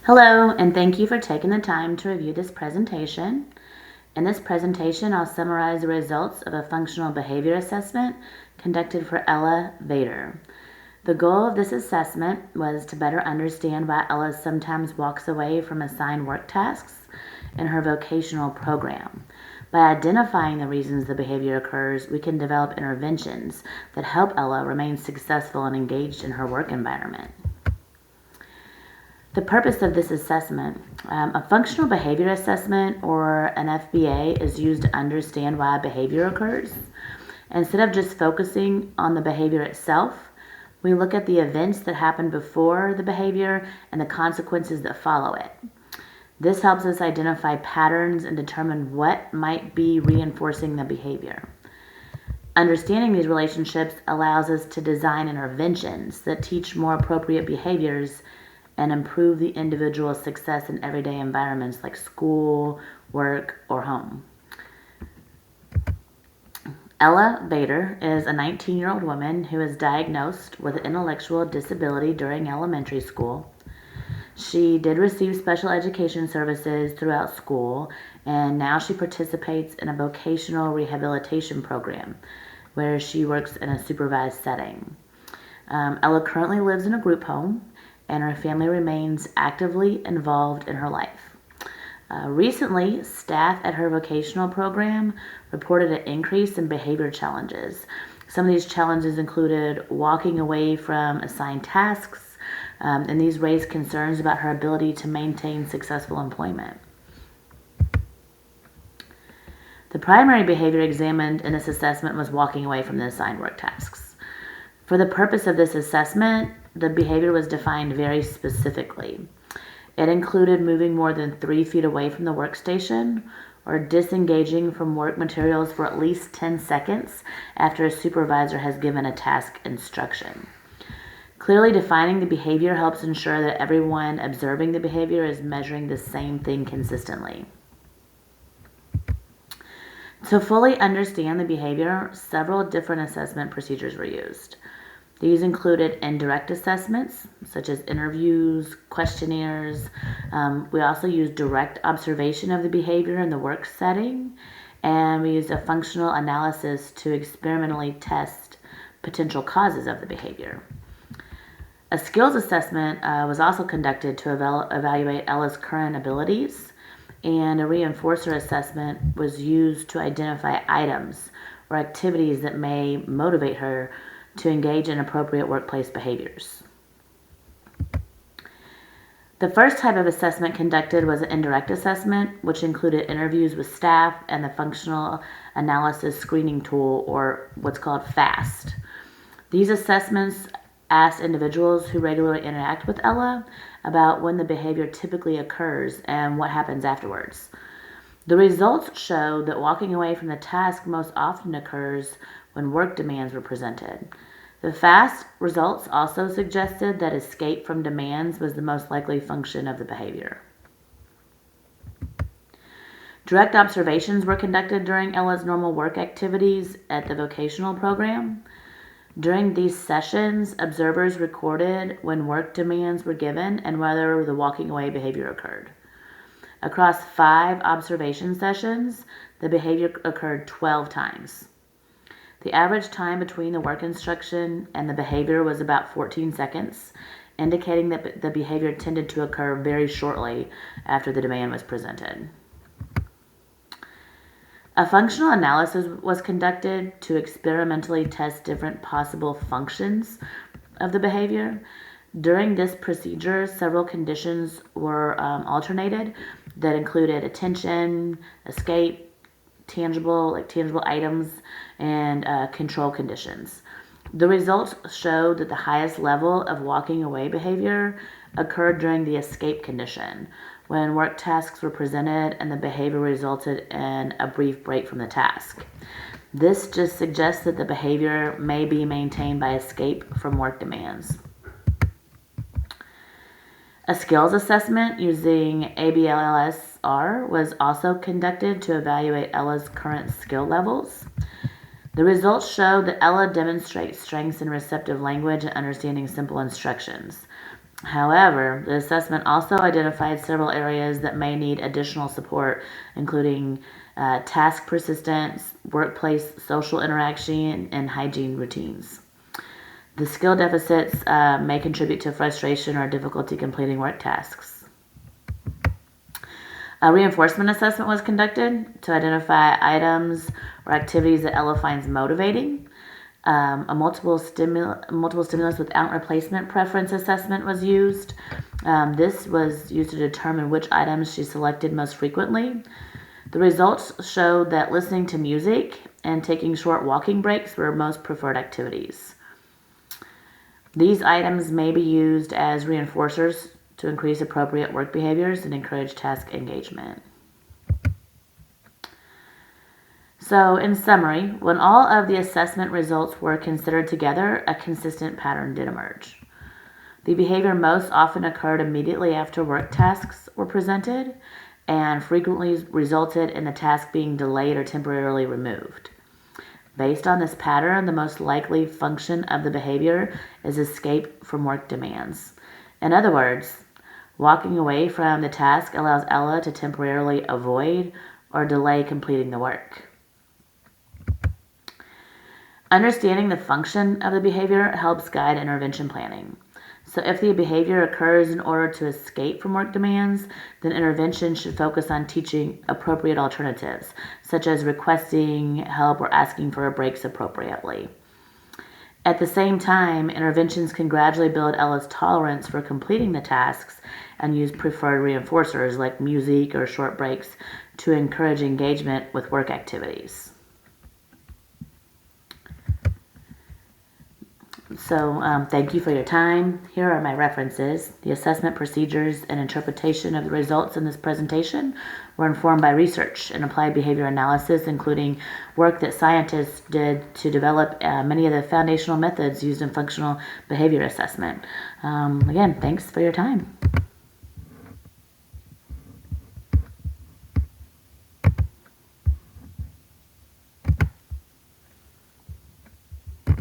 Hello, and thank you for taking the time to review this presentation. In this presentation, I'll summarize the results of a functional behavior assessment conducted for Ella Vader. The goal of this assessment was to better understand why Ella sometimes walks away from assigned work tasks in her vocational program. By identifying the reasons the behavior occurs, we can develop interventions that help Ella remain successful and engaged in her work environment. The purpose of this assessment, a functional behavior assessment or an FBA is used to understand why a behavior occurs. Instead of just focusing on the behavior itself, we look at the events that happen before the behavior and the consequences that follow it. This helps us identify patterns and determine what might be reinforcing the behavior. Understanding these relationships allows us to design interventions that teach more appropriate behaviors and improve the individual's success in everyday environments like school, work, or home. Ella Vader is a 19-year-old woman who was diagnosed with an intellectual disability during elementary school. She did receive special education services throughout school, and now she participates in a vocational rehabilitation program where she works in a supervised setting. Ella currently lives in a group home, and her family remains actively involved in her life. Recently, staff at her vocational program reported an increase in behavior challenges. Some of these challenges included walking away from assigned tasks, and these raised concerns about her ability to maintain successful employment. The primary behavior examined in this assessment was walking away from the assigned work tasks. For the purpose of this assessment, the behavior was defined very specifically. It included moving more than 3 feet away from the workstation or disengaging from work materials for at least 10 seconds after a supervisor has given a task instruction. Clearly defining the behavior helps ensure that everyone observing the behavior is measuring the same thing consistently. To fully understand the behavior, several different assessment procedures were used. These included indirect assessments, such as interviews, questionnaires. We also used direct observation of the behavior in the work setting, and we used a functional analysis to experimentally test potential causes of the behavior. A skills assessment was also conducted to evaluate Ella's current abilities, and a reinforcer assessment was used to identify items or activities that may motivate her to engage in appropriate workplace behaviors. The first type of assessment conducted was an indirect assessment, which included interviews with staff and the functional analysis screening tool, or what's called FAST. These assessments asked individuals who regularly interact with Ella about when the behavior typically occurs and what happens afterwards. The results showed that walking away from the task most often occurs when work demands were presented. The FAST results also suggested that escape from demands was the most likely function of the behavior. Direct observations were conducted during Ella's normal work activities at the vocational program. During these sessions, observers recorded when work demands were given and whether the walking away behavior occurred. Across 5 observation sessions, the behavior occurred 12 times. The average time between the work instruction and the behavior was about 14 seconds, indicating that the behavior tended to occur very shortly after the demand was presented. A functional analysis was conducted to experimentally test different possible functions of the behavior. During this procedure, several conditions were alternated that included attention, escape, tangible items, and control conditions. The results showed that the highest level of walking away behavior occurred during the escape condition, when work tasks were presented and the behavior resulted in a brief break from the task. This just suggests that the behavior may be maintained by escape from work demands. A skills assessment using ABLSR was also conducted to evaluate Ella's current skill levels. The results showed that Ella demonstrates strengths in receptive language and understanding simple instructions. However, the assessment also identified several areas that may need additional support, including task persistence, workplace social interaction, and hygiene routines. The skill deficits may contribute to frustration or difficulty completing work tasks. A reinforcement assessment was conducted to identify items or activities that Ella finds motivating. A multiple stimulus without replacement preference assessment was used. This was used to determine which items she selected most frequently. The results showed that listening to music and taking short walking breaks were most preferred activities. These items may be used as reinforcers to increase appropriate work behaviors and encourage task engagement. So, in summary, when all of the assessment results were considered together, a consistent pattern did emerge. The behavior most often occurred immediately after work tasks were presented and frequently resulted in the task being delayed or temporarily removed. Based on this pattern, the most likely function of the behavior is escape from work demands. In other words, walking away from the task allows Ella to temporarily avoid or delay completing the work. Understanding the function of the behavior helps guide intervention planning. So if the behavior occurs in order to escape from work demands, then intervention should focus on teaching appropriate alternatives, such as requesting help or asking for breaks appropriately. At the same time, interventions can gradually build Ella's tolerance for completing the tasks and use preferred reinforcers like music or short breaks to encourage engagement with work activities. So thank you for your time. Here are my references. The assessment procedures and interpretation of the results in this presentation were informed by research and applied behavior analysis, including work that scientists did to develop many of the foundational methods used in functional behavior assessment. Again, thanks for your time.